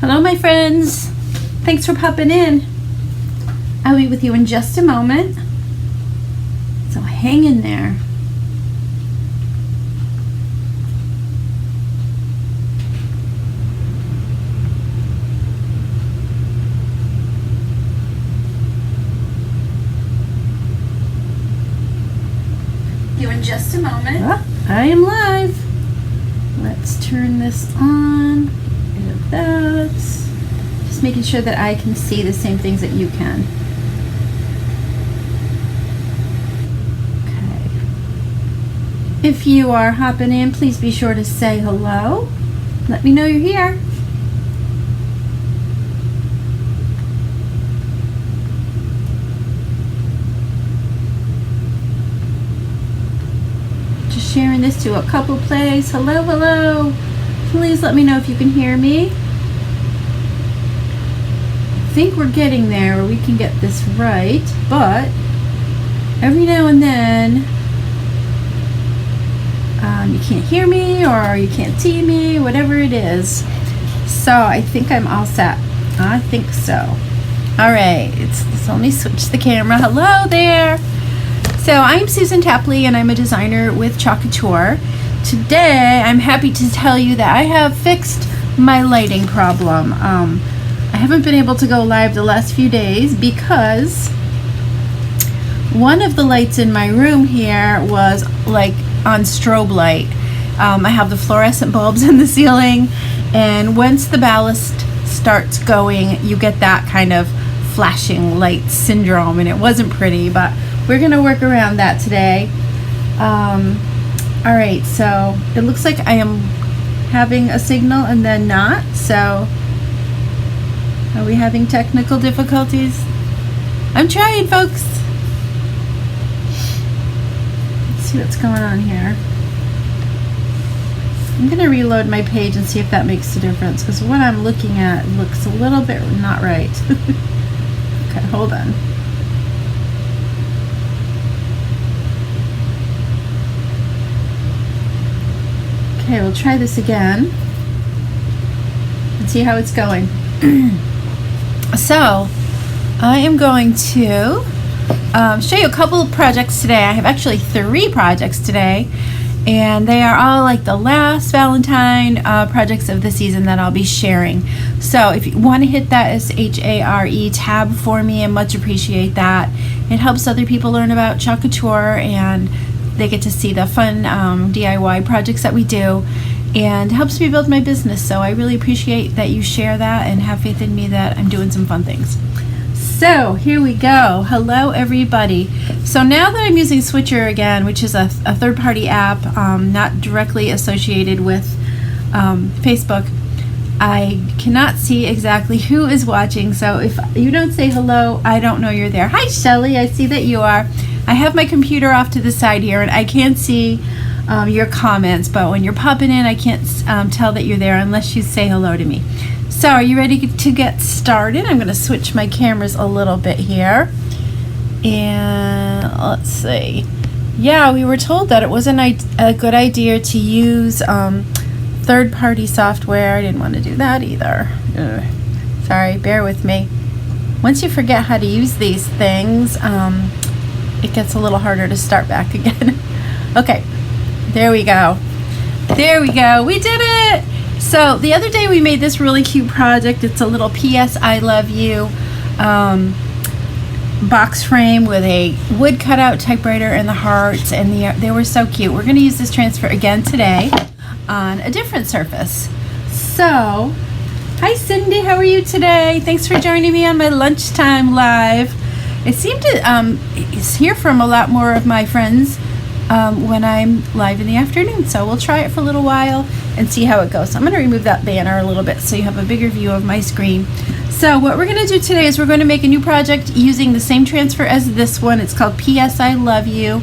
Hello, my friends. Thanks for popping in. I'll be with you in just a moment. So hang in there. In just a moment. Oh, I am live. Let's turn this on. Rid of that. Just making sure that I can see the same things that you can. Okay. If you are hopping in, please be sure to say hello. Let me know you're here. Sharing this to a couple plays. Hello, hello. Please let me know if you can hear me. I think we're getting there where we can get this right, but every now and then you can't hear me or you can't see me, whatever it is. So I think I'm all set. I think so. All right, let me switch the camera. Hello there. So I'm Susan Tapley and I'm a designer with cutout. Today I'm happy to tell you that I have fixed my lighting problem. I haven't been able to go live the last few days because one of the lights in my room here was like on strobe light. I have the fluorescent bulbs in the ceiling, and once the ballast starts going you get that kind of flashing light syndrome, and it wasn't pretty, but we're gonna work around that today. All right, so it looks like I am having a signal and then not. So are we having technical difficulties? I'm trying, folks. Let's see what's going on here. I'm gonna reload my page and see if that makes a difference, because what I'm looking at looks a little bit not right. Okay, hold on. Okay, we'll try this again and see how it's going. So, I am going to show you a couple of projects today. I have actually 3 projects today, and they are all like the last Valentine projects of the season that I'll be sharing. So if you want to hit that SHARE tab for me, I much appreciate that. It helps other people learn about cutout, and they get to see the fun DIY projects that we do, and helps me build my business. So I really appreciate that you share that and have faith in me that I'm doing some fun things. So here we go. Hello everybody. So now that I'm using Switcher again, which is a third-party app not directly associated with Facebook, I cannot see exactly who is watching. So if you don't say hello, I don't know you're there. Hi Shelly, I see that you are. I have my computer off to the side here and I can't see your comments, but when you're popping in I can't tell that you're there unless you say hello to me. So are you ready to get started? I'm going to switch my cameras a little bit here, and let's see. Yeah, we were told that it wasn't a good idea to use third-party software. I didn't want to do that either. Ugh. Sorry, bear with me. Once you forget how to use these things, it gets a little harder to start back again. Okay, there we go. There we go. We did it! So the other day we made this really cute project. It's a little P.S. I love you box frame with a wood cutout typewriter and the hearts, and they were so cute. We're going to use this transfer again today on a different surface. So, hi Cindy, how are you today? Thanks for joining me on my lunchtime live. I seem to hear from a lot more of my friends when I'm live in the afternoon, so we'll try it for a little while and see how it goes. I'm going to remove that banner a little bit so you have a bigger view of my screen. So what we're going to do today is we're going to make a new project using the same transfer as this one. It's called P.S. I Love You.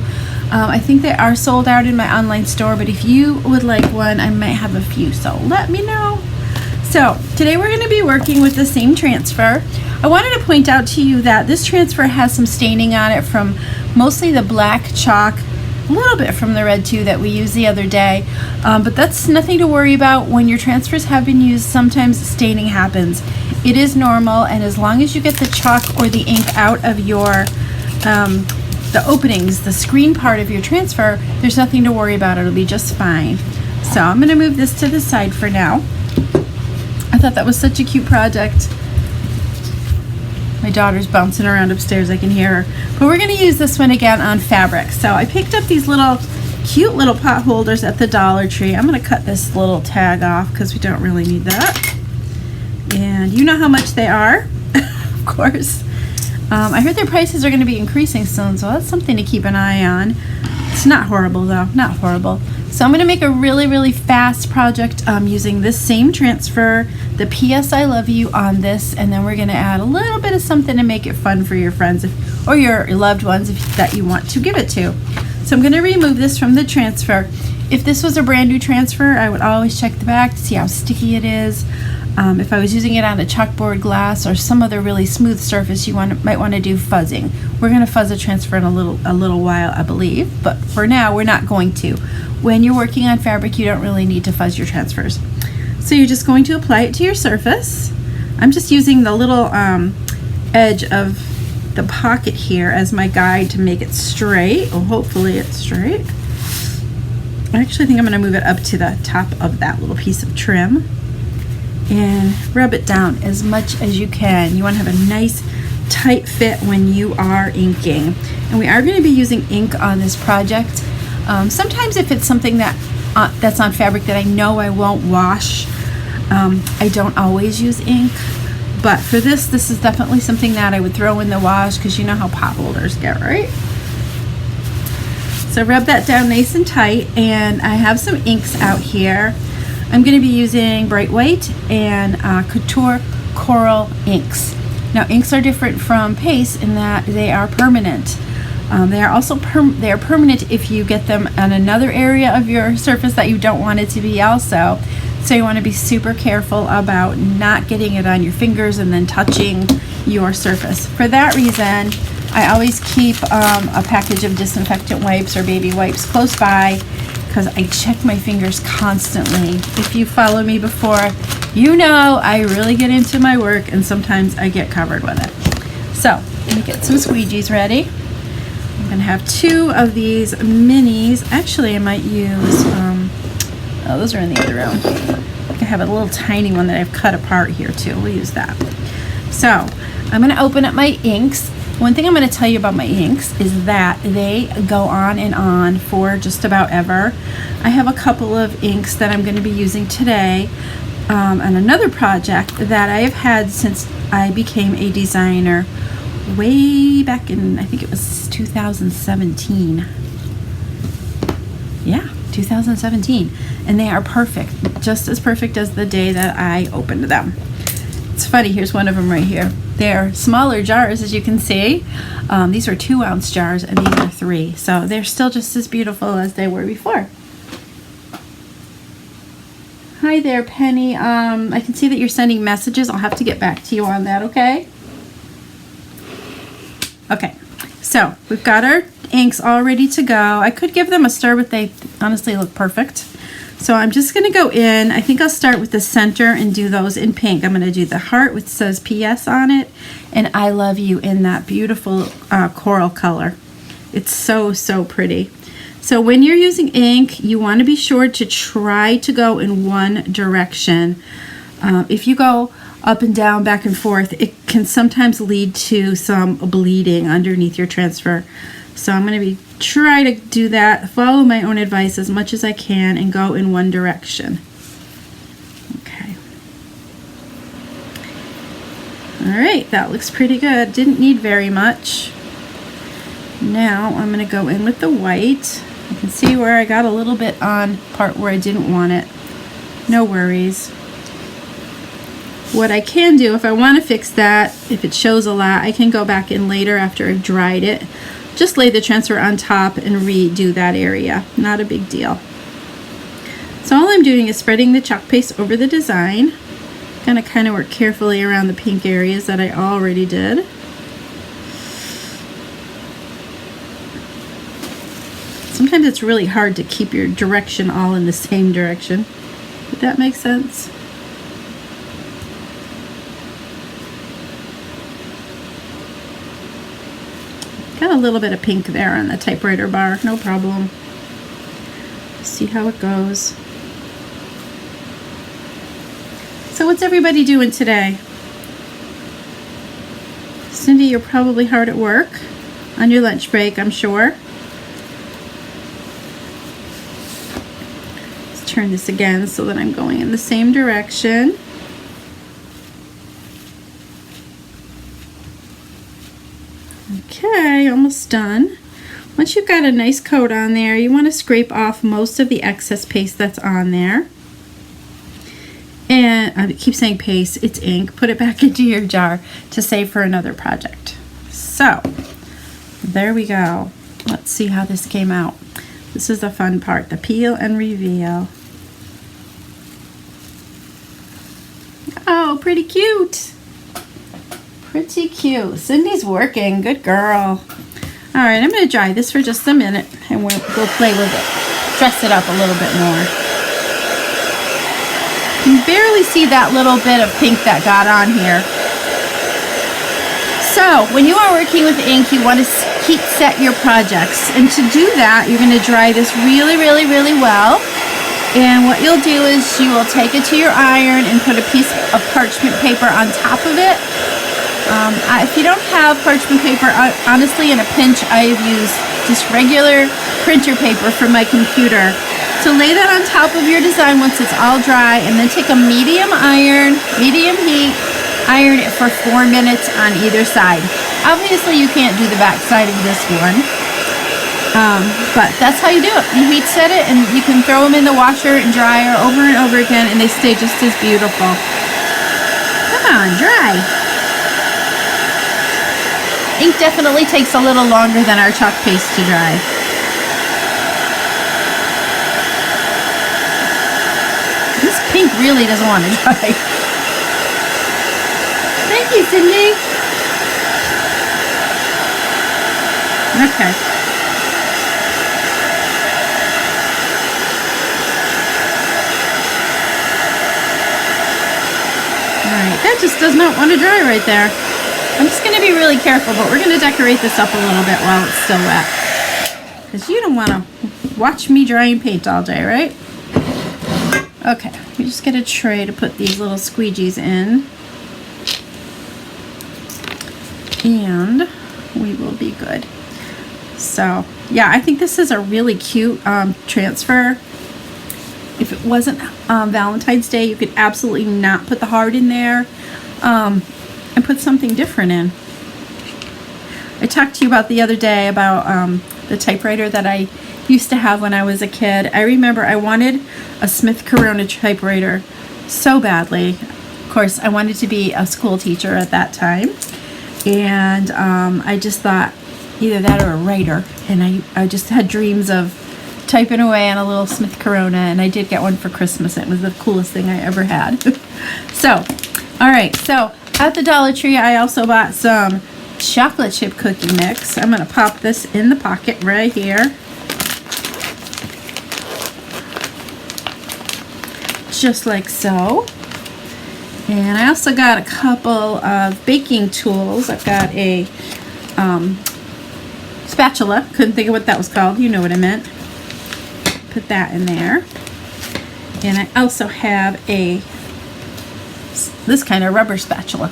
I think they are sold out in my online store, but if you would like one, I might have a few, so let me know. So today we're going to be working with the same transfer. I wanted to point out to you that this transfer has some staining on it from mostly the black chalk a little bit from the red too that we used the other day, but that's nothing to worry about. When your transfers have been used, sometimes staining happens. It is normal, and as long as you get the chalk or the ink out of your the openings, the screen part of your transfer, there's nothing to worry about. It'll be just fine. So I'm going to move this to the side for now. I thought that was such a cute project. My daughter's bouncing around upstairs, I can hear her. But we're going to use this one again on fabric. So I picked up these little cute little pot holders at the Dollar Tree. I'm going to cut this little tag off because we don't really need that. And you know how much they are, of course. I heard their prices are going to be increasing soon, so that's something to keep an eye on. It's not horrible though, not horrible. So I'm going to make a really, really fast project using this same transfer, the P.S. I Love You on this, and then we're going to add a little bit of something to make it fun for your friends or your loved ones that you want to give it to. So I'm going to remove this from the transfer. If this was a brand new transfer, I would always check the back to see how sticky it is. If I was using it on a chalkboard glass or some other really smooth surface, you might want to do fuzzing. We're going to fuzz a transfer in a little while, I believe, but for now we're not going to. When you're working on fabric, you don't really need to fuzz your transfers. So you're just going to apply it to your surface. I'm just using the little edge of the pocket here as my guide to make it straight. Well, hopefully it's straight. I actually think I'm going to move it up to the top of that little piece of trim and rub it down as much as you can. You want to have a nice tight fit when you are inking. And we are going to be using ink on this project. Sometimes if it's something that's on fabric that I know I won't wash, I don't always use ink. But for this is definitely something that I would throw in the wash because you know how pot holders get, right? So rub that down nice and tight, and I have some inks out here. I'm going to be using Bright White and Couture Coral inks. Now inks are different from paste in that they are permanent. They are also permanent if you get them on another area of your surface that you don't want it to be also. So you want to be super careful about not getting it on your fingers and then touching your surface. For that reason, I always keep a package of disinfectant wipes or baby wipes close by because I check my fingers constantly. If you follow me before, you know I really get into my work and sometimes I get covered with it. So let me get some squeegees ready. I'm going to have 2 of these minis. Actually, I might use, oh, those are in the other room. I have a little tiny one that I've cut apart here too. We'll use that. So I'm going to open up my inks. One thing I'm going to tell you about my inks is that they go on and on for just about ever. I have a couple of inks that I'm going to be using today on another project that I have had since I became a designer way back in, I think it was 2017. Yeah, 2017. And they are perfect, just as perfect as the day that I opened them. It's funny, here's one of them right here. They're smaller jars, as you can see. These are 2-ounce jars and these are 3. So they're still just as beautiful as they were before. Hi there, Penny. I can see that you're sending messages. I'll have to get back to you on that, okay? Okay, so we've got our inks all ready to go. I could give them a stir, but they honestly look perfect. So I'm just going to go in. I think I'll start with the center and do those in pink. I'm going to do the heart which says PS on it and I love you in that beautiful coral color. It's so, so pretty. So when you're using ink, you want to be sure to try to go in one direction. If you go up and down, back and forth, it can sometimes lead to some bleeding underneath your transfer. So I'm going to try to do that, follow my own advice as much as I can and go in one direction. Okay. All right, that looks pretty good. Didn't need very much. Now I'm going to go in with the white. You can see where I got a little bit on part where I didn't want it. No worries. What I can do, if I want to fix that, if it shows a lot, I can go back in later after I've dried it. Just lay the transfer on top and redo that area. Not a big deal. So all I'm doing is spreading the chalk paste over the design. Gonna kind of work carefully around the pink areas that I already did. Sometimes it's really hard to keep your direction all in the same direction. Did that make sense? Got a little bit of pink there on the typewriter bar, no problem. See how it goes. So what's everybody doing today? Cindy, you're probably hard at work on your lunch break, I'm sure. Let's turn this again so that I'm going in the same direction. Okay, almost done. Once you've got a nice coat on there, you want to scrape off most of the excess paste that's on there. And I keep saying paste, it's ink. Put it back into your jar to save for another project. So, there we go. Let's see how this came out. This is the fun part, the peel and reveal. Oh, pretty cute. Pretty cute. Cindy's working. Good girl. All right, I'm going to dry this for just a minute and we'll play with it. Dress it up a little bit more. You can barely see that little bit of pink that got on here. So, when you are working with ink, you want to heat set your projects. And to do that, you're going to dry this really, really, really well. And what you'll do is you will take it to your iron and put a piece of parchment paper on top of it. If you don't have parchment paper, honestly, in a pinch, I've used just regular printer paper from my computer. So lay that on top of your design once it's all dry, and then take a medium heat, iron it for 4 minutes on either side. Obviously, you can't do the back side of this one, but that's how you do it. You heat set it, and you can throw them in the washer and dryer over and over again, and they stay just as beautiful. Come on, dry. Ink definitely takes a little longer than our chalk paste to dry. This pink really doesn't want to dry. Thank you, Cindy. Okay. Alright, that just does not want to dry right there. I'm just going to be really careful, but we're going to decorate this up a little bit while it's still wet. Because you don't want to watch me drying paint all day, right? Okay, we just get a tray to put these little squeegees in. And we will be good. So, yeah, I think this is a really cute transfer. If it wasn't Valentine's Day, you could absolutely not put the heart in there. And put something different in. I talked to you about the other day about the typewriter that I used to have when I was a kid. I remember I wanted a Smith Corona typewriter so badly. Of course, I wanted to be a school teacher at that time. And I just thought either that or a writer. And I just had dreams of typing away on a little Smith Corona. And I did get one for Christmas. It was the coolest thing I ever had. So, all right. So, at the Dollar Tree, I also bought some chocolate chip cookie mix. I'm going to pop this in the pocket right here. Just like so. And I also got a couple of baking tools. I've got a spatula. Couldn't think of what that was called. You know what I meant. Put that in there. And I also have this kind of rubber spatula.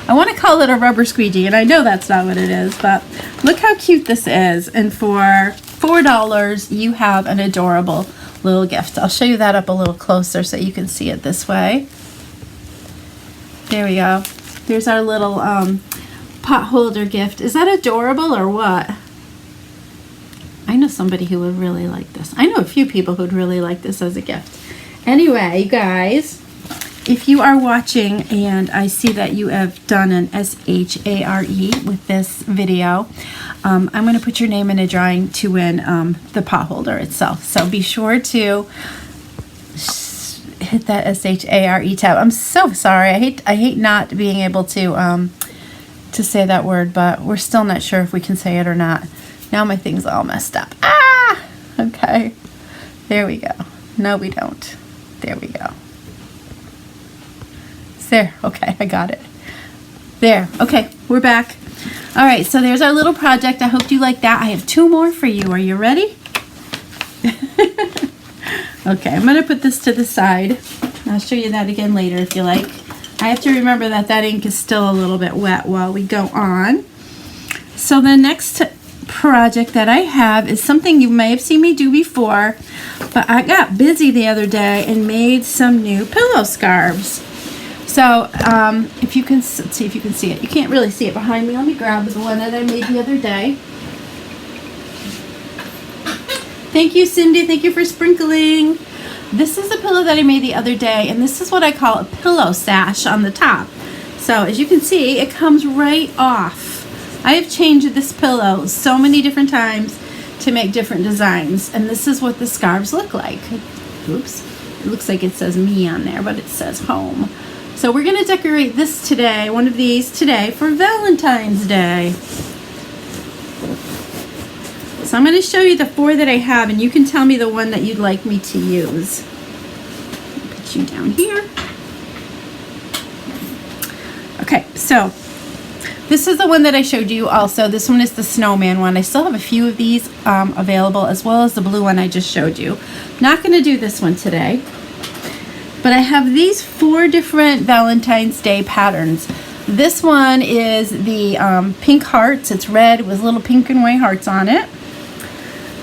I want to call it a rubber squeegee, and I know that's not what it is, but look how cute this is. And for $4, you have an adorable little gift. I'll show you that up a little closer so you can see it this way. There we go. There's our little pot holder gift. Is that adorable or what? I know somebody who would really like this. I know a few people who would really like this as a gift. Anyway, you guys, if you are watching and I see that you have done an SHARE with this video, I'm going to put your name in a drawing to win the pot holder itself. So be sure to hit that SHARE tab. I'm so sorry. I hate not being able to say that word, but we're still not sure if we can say it or not. Now my thing's all messed up. Ah! There we go. No, we don't. There we go. It's there. Okay, I got it. There. Okay, we're back. All right, so there's our little project. I hope you like that. I have 2 more for you. Are you ready? Okay, I'm going to put this to the side. I'll show you that again later if you like. I have to remember that that ink is still a little bit wet while we go on. So the next project that I have is something you may have seen me do before, but I got busy the other day and made some new pillow scarves. So if you can, let's see if you can see it. You can't really see it behind me. Let me grab the one that I made the other day. Thank you, Cindy. Thank you for sprinkling. This is a pillow that I made the other day, and this is what I call a pillow sash on the top. So as you can see, it comes right off. I have changed this pillow so many different times to make different designs, and this is what the scarves look like. Oops, it looks like it says me on there, but it says home. So we're gonna decorate this today, one of these today, for Valentine's Day. So I'm gonna show you the 4 that I have, and you can tell me the one that you'd like me to use. Put you down here. Okay, so this is the one that I showed you also. This one is the snowman one. I still have a few of these available, as well as the blue one I just showed you. Not going to do this one today, but I have these 4 different Valentine's Day patterns. This one is the pink hearts. It's red with little pink and white hearts on it.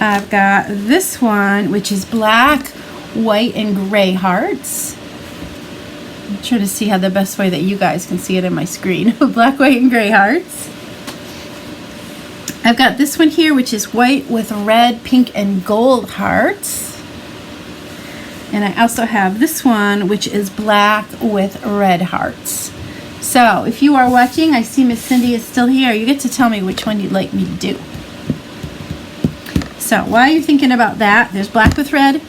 I've got this one, which is black, white, and gray hearts. I'm trying to see how the best way that you guys can see it in my screen. Black, white, and gray hearts. I've got this one here, which is white with red, pink, and gold hearts. And I also have this one, which is black with red hearts. So if you are watching, I see Miss Cindy is still here. You get to tell me which one you'd like me to do. So while you're thinking about that, there's black with red,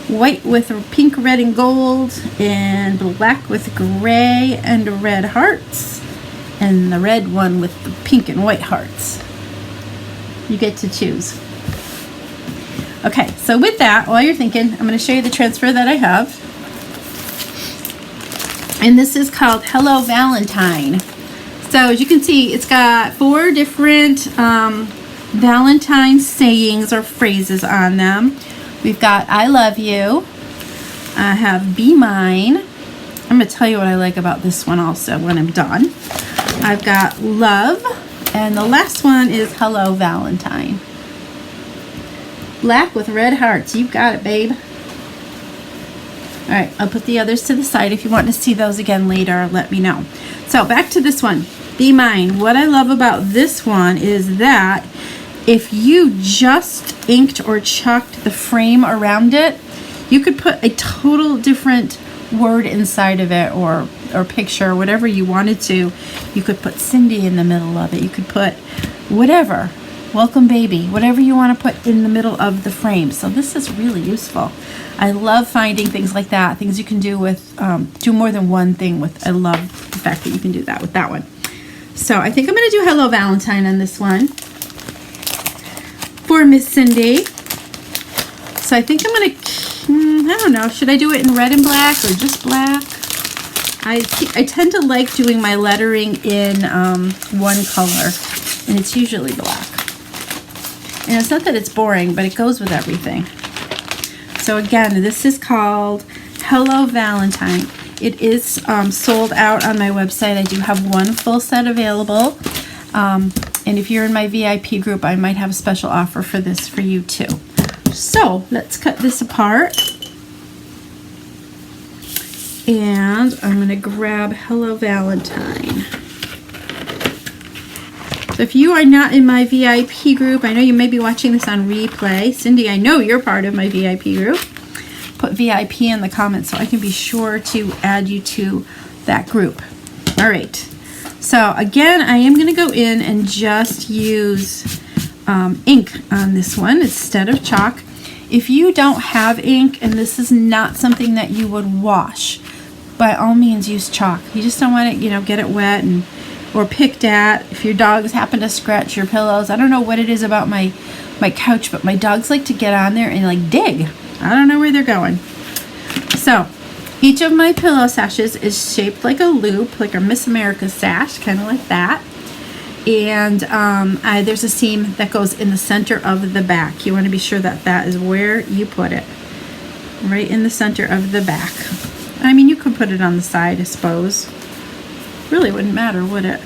white with pink, red, and gold, and black with gray and red hearts, and the red one with the pink and white hearts. You get to choose. Okay, so with that, while you're thinking, I'm going to show you the transfer that I have. And this is called Hello Valentine. So as you can see, it's got 4 different Valentine sayings or phrases on them. We've got I love you. I have be mine. I'm going to tell you what I like about this one also when I'm done. I've got love. And the last one is Hello Valentine. Black with red hearts. You got it, babe. Alright, I'll put the others to the side. If you want to see those again later, let me know. So back to this one. Be mine. What I love about this one is that if you just inked or chalked the frame around it, you could put a total different word inside of it, or picture, whatever you wanted to. You could put Cindy in the middle of it. You could put whatever, welcome baby, whatever you want to put in the middle of the frame. So this is really useful. I love finding things like that, things you can do with, do more than one thing with. I love the fact that you can do that with that one. So I think I'm going to do Hello Valentine on this one for Miss Cindy. So I think I'm going to, I don't know, should I do it in red and black or just black? I tend to like doing my lettering in one color, and it's usually black. And it's not that it's boring, but it goes with everything. So again, this is called Hello Valentine. It is sold out on my website. I do have one full set available. And if you're in my VIP group, I might have a special offer for this for you too. So let's cut this apart. And I'm going to grab Hello Valentine. So if you are not in my VIP group, I know you may be watching this on replay. Cindy, I know you're part of my VIP group. Put VIP in the comments so I can be sure to add you to that group. All right. So again, I am going to go in and just use ink on this one instead of chalk. If you don't have ink and this is not something that you would wash, by all means use chalk. You just don't want to, get it wet and or picked at. If your dogs happen to scratch your pillows, I don't know what it is about my couch, but my dogs like to get on there and like dig. I don't know where they're going. So each of my pillow sashes is shaped like a loop, like a Miss America sash, kind of like that. And there's a seam that goes in the center of the back. You want to be sure that that is where you put it, right in the center of the back. I mean, you could put it on the side, I suppose. Really wouldn't matter, would it?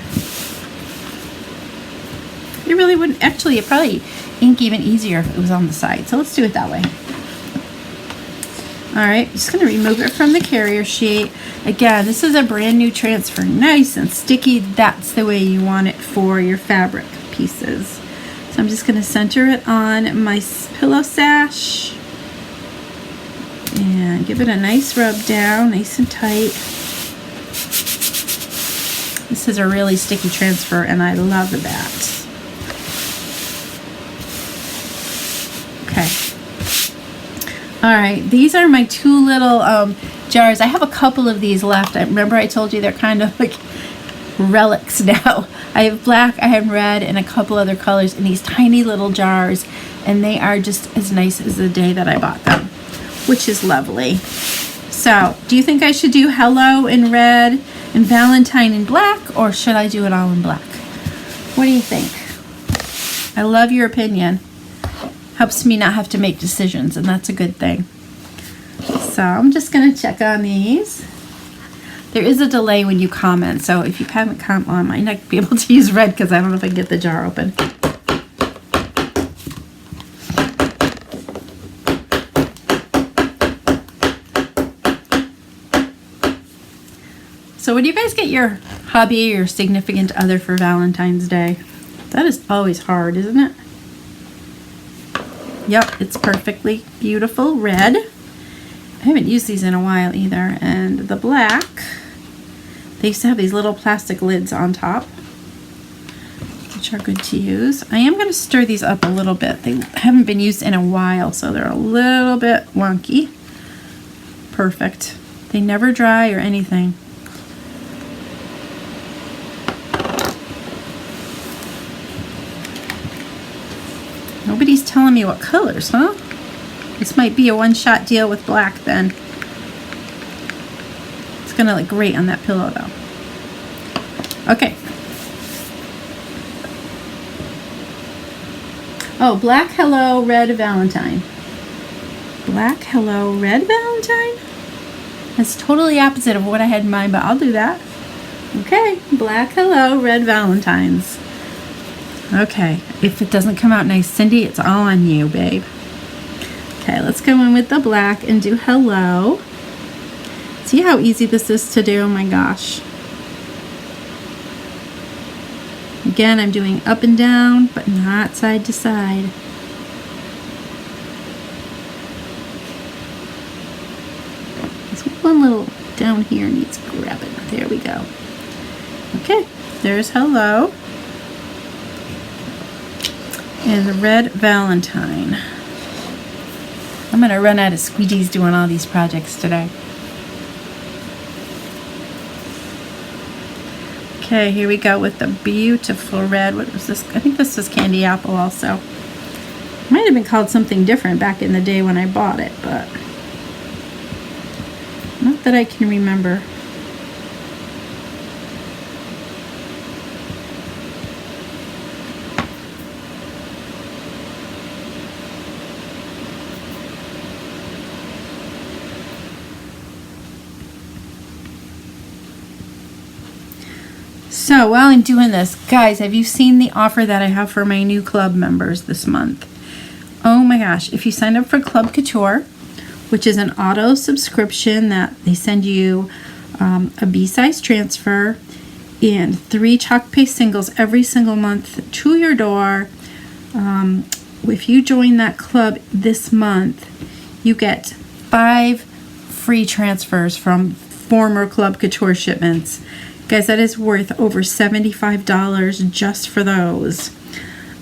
It really wouldn't. Actually, it probably ink even easier if it was on the side. So let's do it that way. All right, just going to remove it from the carrier sheet. Again, this is a brand new transfer, nice and sticky. That's the way you want it for your fabric pieces. So I'm just going to center it on my pillow sash and give it a nice rub down, nice and tight. This is a really sticky transfer, and I love that. Okay. All right, these are my two little jars. I have a couple of these left. I remember I told you they're kind of like relics now. I have black, I have red, and a couple other colors in these tiny little jars, and they are just as nice as the day that I bought them, which is lovely. So, do you think I should do Hello in red and Valentine in black, or should I do it all in black? What do you think? I love your opinion. Helps me not have to make decisions, and that's a good thing. So I'm just going to check on these. There is a delay when you comment, so if you haven't commented, I might not be able to use red because I don't know if I can get the jar open. So when do you guys get your hubby or your significant other for Valentine's Day? That is always hard, isn't it? Yep, it's perfectly beautiful red. I haven't used these in a while either. And the black, they used to have these little plastic lids on top, which are good to use. I am going to stir these up a little bit. They haven't been used in a while, so they're a little bit wonky. Perfect. They never dry or anything. Nobody's telling me what colors, huh? This might be a one-shot deal with black then. It's gonna look great on that pillow though. Okay. Oh, black hello, red Valentine. Black hello, red Valentine? That's totally opposite of what I had in mind, but I'll do that. Okay, black hello, red Valentines. Okay, if it doesn't come out nice, Cindy, it's all on you, babe. Okay, let's go in with the black and do hello. See how easy this is to do? Oh my gosh. Again, I'm doing up and down, but not side to side. This one little down here needs grabbing. There we go. Okay, there's hello. And the red Valentine. I'm going to run out of squeegees doing all these projects today. Okay, here we go with the beautiful red. What was this? I think this was candy apple also. Might have been called something different back in the day when I bought it, but not that I can remember. So while I'm doing this, guys, have you seen the offer that I have for my new club members this month? Oh my gosh, if you sign up for Club Couture, which is an auto subscription that they send you a B-size transfer and 3 chalk paste singles every single month to your door. If you join that club this month, you get 5 free transfers from former Club Couture shipments. Guys, that is worth over $75 just for those.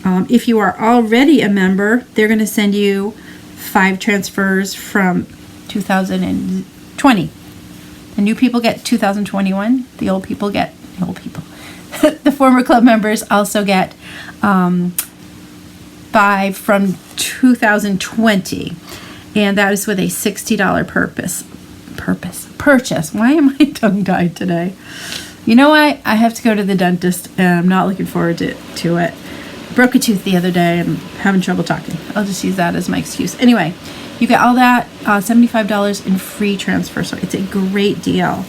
If you are already a member, they're going to send you 5 transfers from 2020. The new people get 2021. The old people get the former club members also get 5 from 2020, and that is with a $60 purchase. Why am I tongue-tied today? You know what? I have to go to the dentist, and I'm not looking forward to it. Broke a tooth the other day and having trouble talking. I'll just use that as my excuse. Anyway, you get all that, $75 in free transfer, so it's a great deal.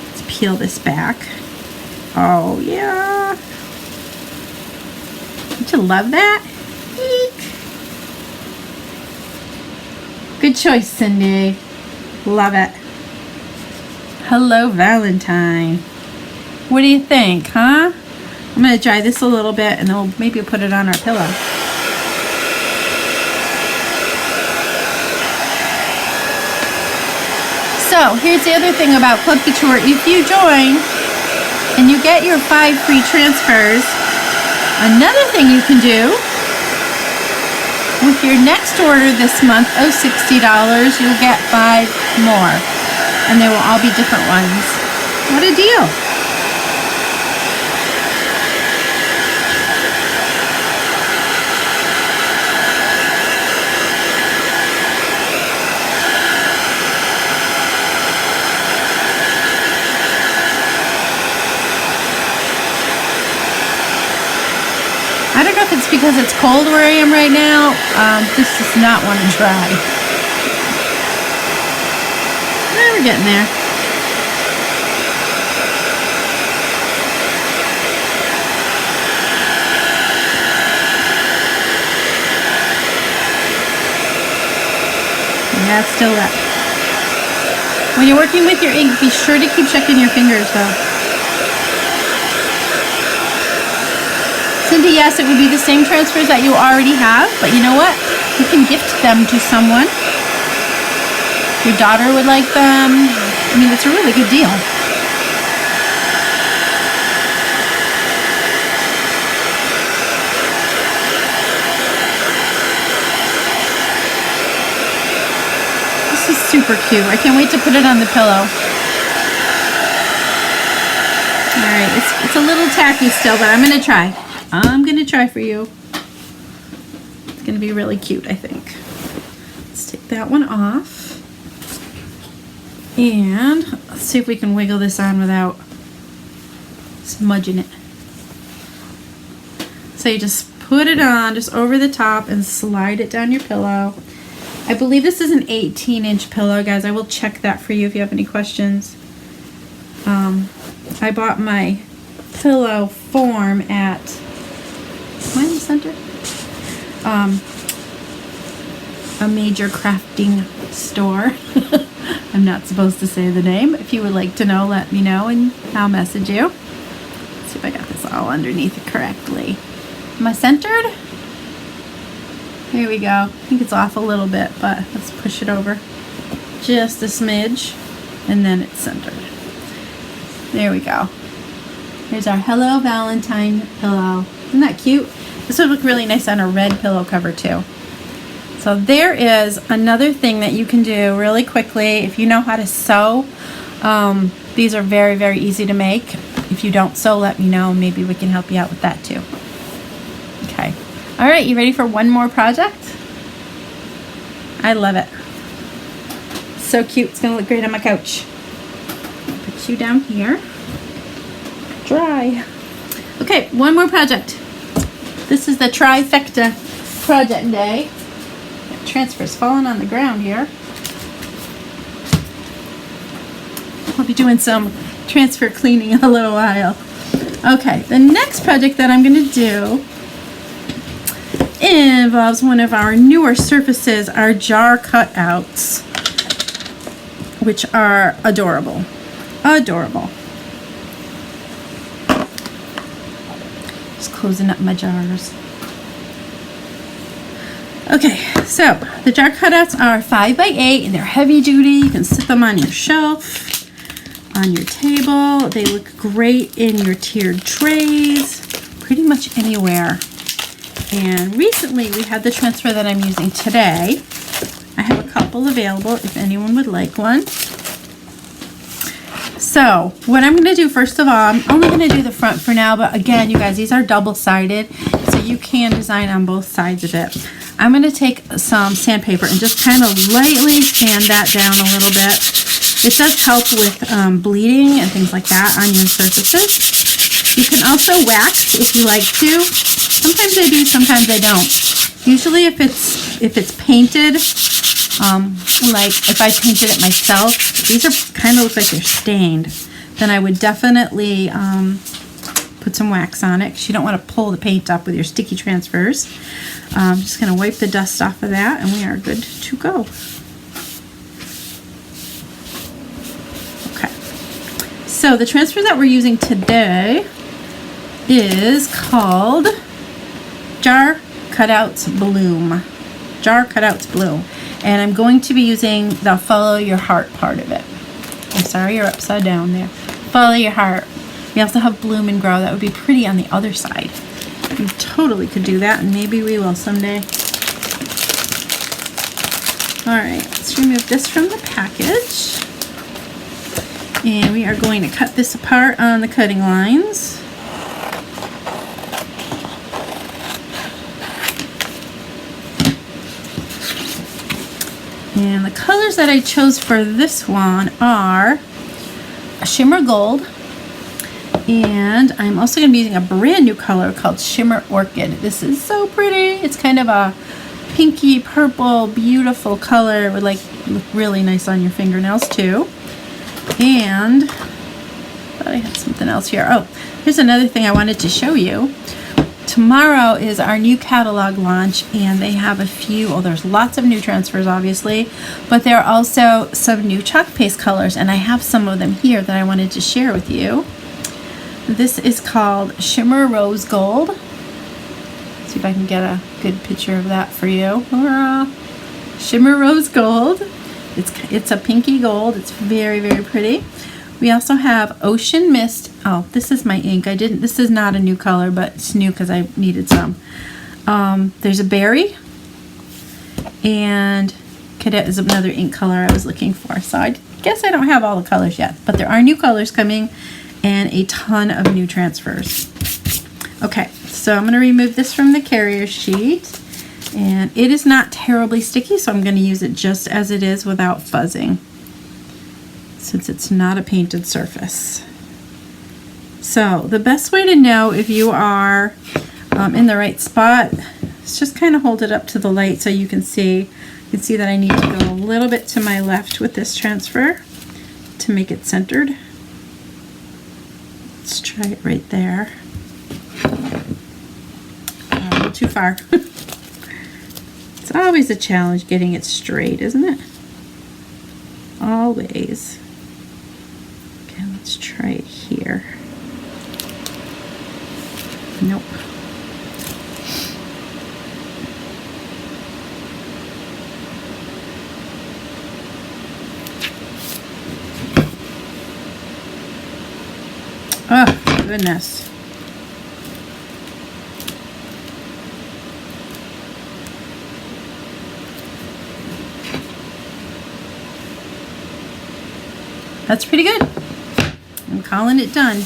Let's peel this back. Oh, yeah. Don't you love that? Eek. Good choice, Cindy. Love it. Hello, Valentine. What do you think, huh? I'm going to dry this a little bit, and then we'll maybe put it on our pillow. So, here's the other thing about Club Couture. If you join and you get your 5 free transfers, another thing you can do with your next order this month of $60, you'll get 5 more. And they will all be different ones. What a deal. I don't know if it's because it's cold where I am right now. This does not want to dry. We're getting there. Yeah, it's still wet. When you're working with your ink, be sure to keep checking your fingers though. Cindy, yes, it would be the same transfers that you already have, but you know what? You can gift them to someone. Your daughter would like them. I mean, it's a really good deal. This is super cute. I can't wait to put it on the pillow. All right, it's a little tacky still, but I'm going to try. I'm going to try for you. It's going to be really cute, I think. Let's take that one off. And let's see if we can wiggle this on without smudging it. So you just put it on just over the top and slide it down your pillow. I believe this is an 18-inch pillow, guys. I will check that for you if you have any questions. I bought my pillow form at, am I in the center? A major crafting store. I'm not supposed to say the name. If you would like to know, let me know and I'll message you. Let's see if I got this all underneath it correctly. Am I centered? Here we go. I think it's off a little bit, but let's push it over just a smidge and then it's centered. There we go. Here's our Hello Valentine pillow. Isn't that cute? This would look really nice on a red pillow cover too. So there is another thing that you can do really quickly if you know how to sew. These are very, very easy to make. If you don't sew, let me know. Maybe we can help you out with that too. Okay. All right, you ready for one more project? I love it. So cute. It's going to look great on my couch. Put you down here. Dry. Okay, one more project. This is the trifecta project day. Transfers falling on the ground here. I'll be doing some transfer cleaning in a little while. Okay, the next project that I'm going to do involves one of our newer surfaces, our jar cutouts, which are adorable. Adorable. Just closing up my jars. Okay, so the jar cutouts are 5x8 and they're heavy duty. You can sit them on your shelf, on your table. They look great in your tiered trays, pretty much anywhere. And recently we had the transfer that I'm using today. I have a couple available if anyone would like one. So what I'm going to do first of all, I'm only going to do the front for now, but again, you guys, these are double-sided, so you can design on both sides of it. I'm going to take some sandpaper and just kind of lightly sand that down a little bit. It does help with bleeding and things like that on your surfaces. You can also wax if you like to. Sometimes I do, sometimes I don't. Usually if it's painted, like if I painted it myself, these are kind of look like they're stained, then I would definitely put some wax on it because you don't want to pull the paint up with your sticky transfers. I'm just going to wipe the dust off of that and we are good to go. Okay, so the transfer that we're using today is called Jar Cutouts Bloom. Jar Cutouts Bloom. And I'm going to be using the Follow Your Heart part of it. I'm sorry, you're upside down there. Follow Your Heart. We also have Bloom and Grow. That would be pretty on the other side. We totally could do that, and maybe we will someday. Alright, let's remove this from the package. And we are going to cut this apart on the cutting lines. And the colors that I chose for this one are a Shimmer Gold, and I'm also going to be using a brand new color called Shimmer Orchid. This is so pretty. It's kind of a pinky purple, beautiful color. It would look really nice on your fingernails too. And I thought I had something else here. Oh, here's another thing I wanted to show you. Tomorrow is our new catalog launch, and they have a few, there's lots of new transfers obviously, but there are also some new chalk paste colors, and I have some of them here that I wanted to share with you. This is called Shimmer Rose Gold. Let's see if I can get a good picture of that for you. Shimmer Rose Gold. It's a pinky gold. It's very, very pretty. We also have Ocean Mist. Oh, this is my ink. This is not a new color, but it's new because I needed some. There's a berry, and Cadet is another ink color I was looking for. So I guess I don't have all the colors yet, but there are new colors coming and a ton of new transfers. Okay, so I'm going to remove this from the carrier sheet, and it is not terribly sticky, so I'm going to use it just as it is without fuzzing, since it's not a painted surface. So the best way to know if you are in the right spot is just kind of hold it up to the light so you can see. You can see that I need to go a little bit to my left with this transfer to make it centered. Let's try it right there. A little too far. It's always a challenge getting it straight, isn't it? Always. Okay, let's try it here. Nope. Oh, goodness. That's pretty good. I'm calling it done.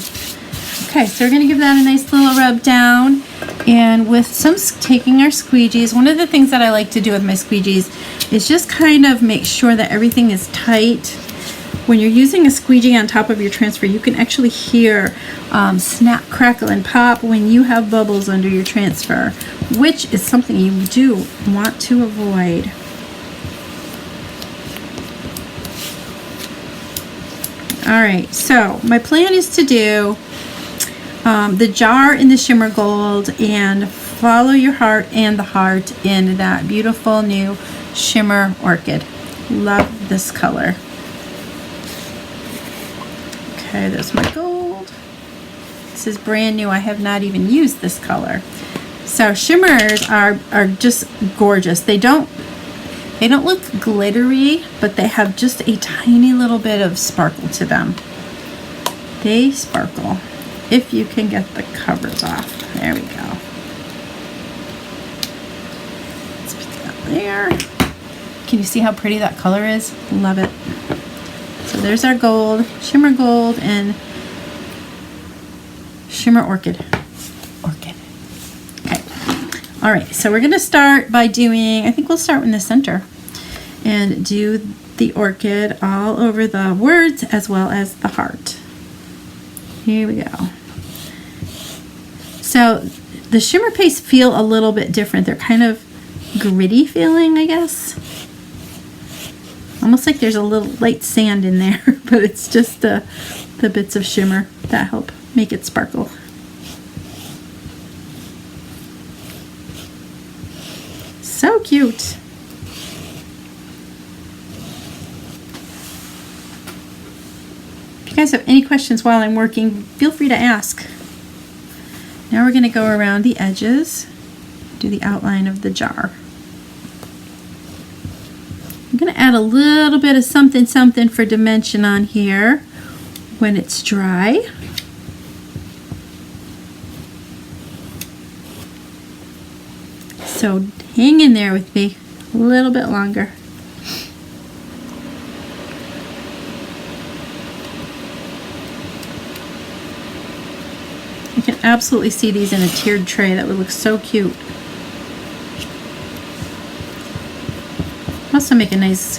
Okay, so we're going to give that a nice little rub down, and with taking our squeegees, one of the things that I like to do with my squeegees is just kind of make sure that everything is tight. When you're using a squeegee on top of your transfer, you can actually hear snap, crackle, and pop when you have bubbles under your transfer, which is something you do want to avoid. Alright, so my plan is to do the jar in the Shimmer Gold and Follow Your Heart and the heart in that beautiful new Shimmer Orchid. Love this color. Okay, there's my gold. This is brand new. I have not even used this color. So shimmers are just gorgeous. They don't look glittery, but they have just a tiny little bit of sparkle to them. They sparkle. If you can get the covers off. There we go. Let's put that there. Can you see how pretty that color is? Love it. So So there's our gold, and shimmer orchid. Okay. All right, so we're gonna start by doing, I think we'll start in the center and do the orchid all over the words as well as the heart. Here we go. So the shimmer paste feel a little bit different. They're kind of gritty feeling, I guess. Almost like there's a little light sand in there, but it's just the bits of shimmer that help make it sparkle. So cute. If you guys have any questions while I'm working, feel free to ask. Now we're going to go around the edges, do the outline of the jar. I'm going to add a little bit of something for dimension on here when it's dry. So hang in there with me a little bit longer. You can absolutely see these in a tiered tray. That would look so cute. Also make a nice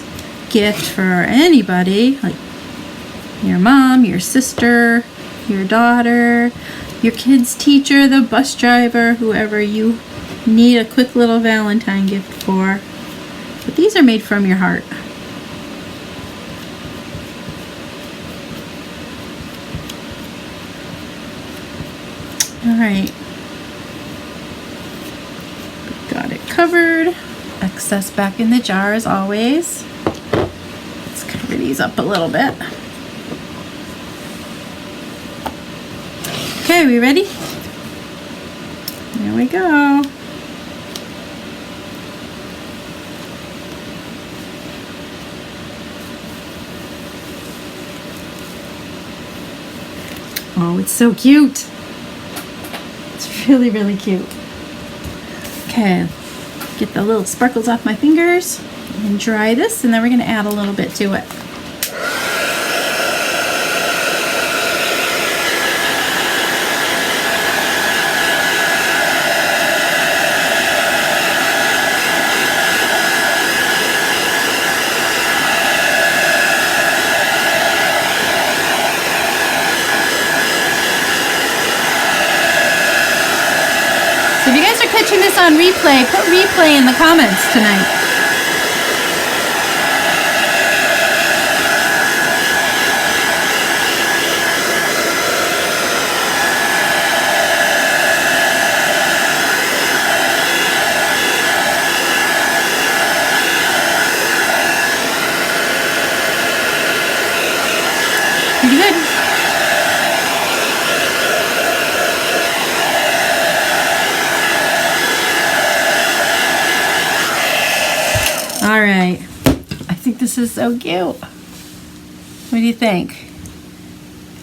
gift for anybody, like your mom, your sister, your daughter, your kid's teacher, the bus driver, whoever you need a quick little Valentine gift for. But these are made from your heart. All right, got it covered. Excess back in the jar as always. Let's cover these up a little bit. Okay, we ready? There we go. Oh, it's so cute. It's really, really cute. Okay, get the little sparkles off my fingers and dry this, and then we're going to add a little bit to it. So if you guys are catching this on replay, put replay in the comments tonight. Pretty good. All right, I think this is so cute. What do you think?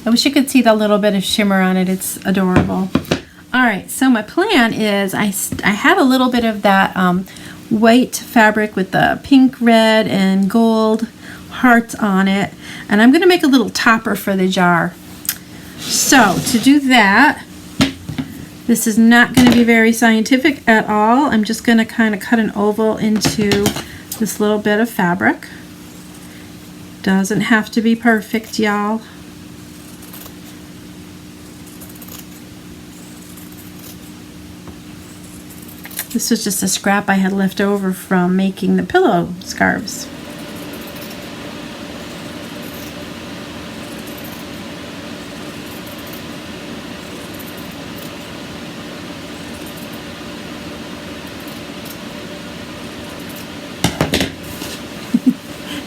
I wish you could see the little bit of shimmer on it. It's adorable. All right, so my plan is I had a little bit of that white fabric with the pink, red, and gold hearts on it, and I'm going to make a little topper for the jar. So to do that, this is not going to be very scientific at all. I'm just going to kind of cut an oval into this little bit of fabric. Doesn't have to be perfect, y'all. This was just a scrap I had left over from making the pillow scarves.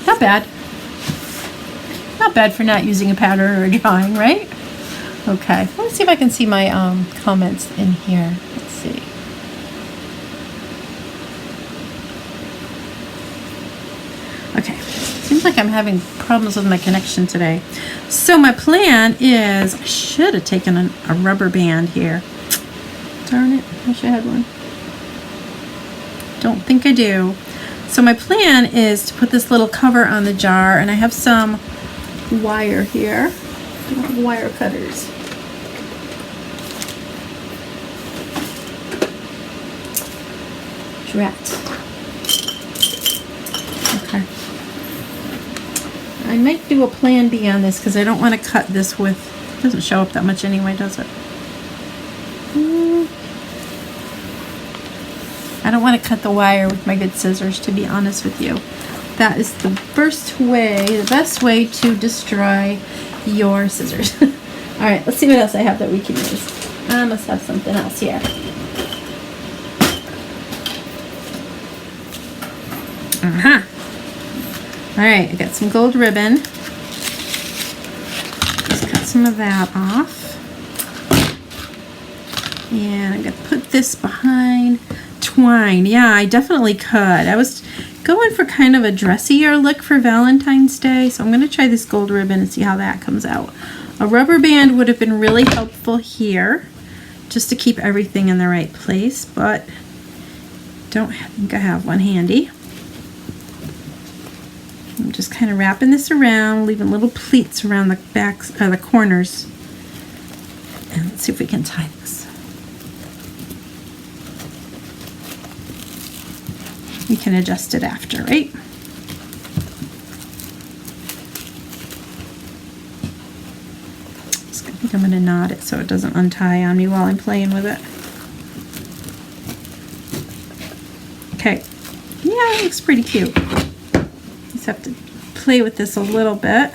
Not bad. Not bad for not using a pattern or a drawing, right? Okay, let's see if I can see my comments in here. Let's see. Okay, seems like I'm having problems with my connection today. So my plan is, I should have taken a rubber band here. Darn it, I wish I had one. Don't think I do. So my plan is to put this little cover on the jar, and I have some wire here. Wire cutters. Drat. Okay. I might do a plan B on this because I don't want to cut this with, it doesn't show up that much anyway, does it? I don't want to cut the wire with my good scissors, to be honest with you. That is the best way to destroy your scissors. All right, let's see what else I have that we can use. I must have something else here. All right, I got some gold ribbon. Just cut some of that off. And I'm gonna put this behind twine. Yeah, I definitely could. I was going for kind of a dressier look for Valentine's Day, so I'm gonna try this gold ribbon and see how that comes out. A rubber band would have been really helpful here, just to keep everything in the right place, but don't think I have one handy. I'm just kind of wrapping this around, leaving little pleats around the backs, the corners. And let's see if we can tie this. We can adjust it after, right? I think I'm going to knot it so it doesn't untie on me while I'm playing with it. Okay. Yeah, it looks pretty cute. Just have to play with this a little bit.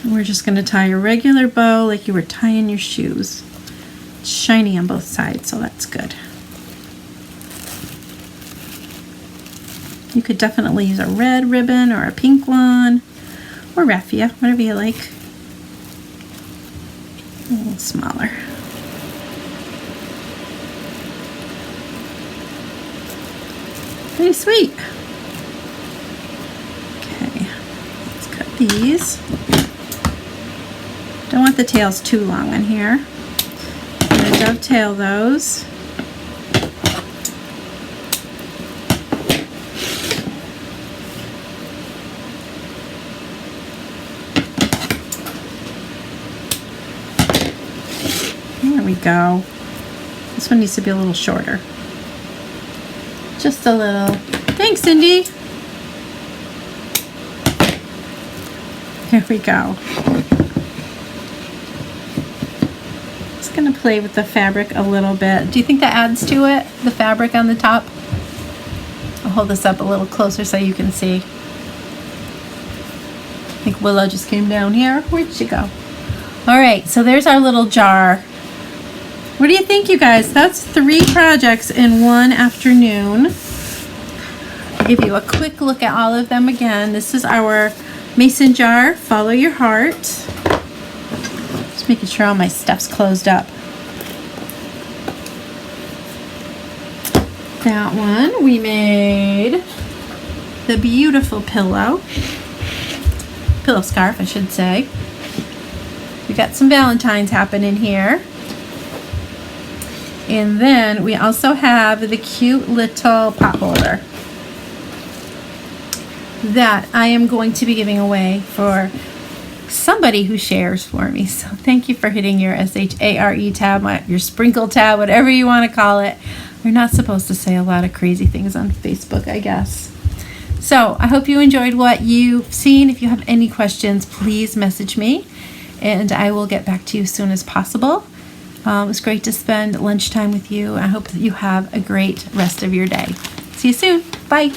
We're just going to tie a regular bow like you were tying your shoes. It's shiny on both sides, so that's good. You could definitely use a red ribbon or a pink one, or raffia, whatever you like. A little smaller. Pretty sweet. Okay, let's cut these. Don't want the tails too long on here. I'm going to dovetail those. There we go. This one needs to be a little shorter. Just a little. Thanks, Cindy. There we go. Just gonna play with the fabric a little bit. Do you think that adds to it? The fabric on the top? I'll hold this up a little closer so you can see. I think Willow just came down here. Where'd she go? All right, so there's our little jar. What do you think, you guys? That's 3 projects in one afternoon. I'll give you a quick look at all of them again. This is our mason jar, Follow Your Heart. Just making sure all my stuff's closed up. That one, we made the beautiful pillow scarf, I should say. We got some Valentines happening here. And then we also have the cute little pot holder that I am going to be giving away for somebody who shares for me. So thank you for hitting your SHARE tab, your sprinkle tab, whatever you want to call it. We're not supposed to say a lot of crazy things on Facebook, I guess. So I hope you enjoyed what you've seen. If you have any questions, please message me and I will get back to you as soon as possible. It was great to spend lunchtime with you. I hope that you have a great rest of your day. See you soon. Bye.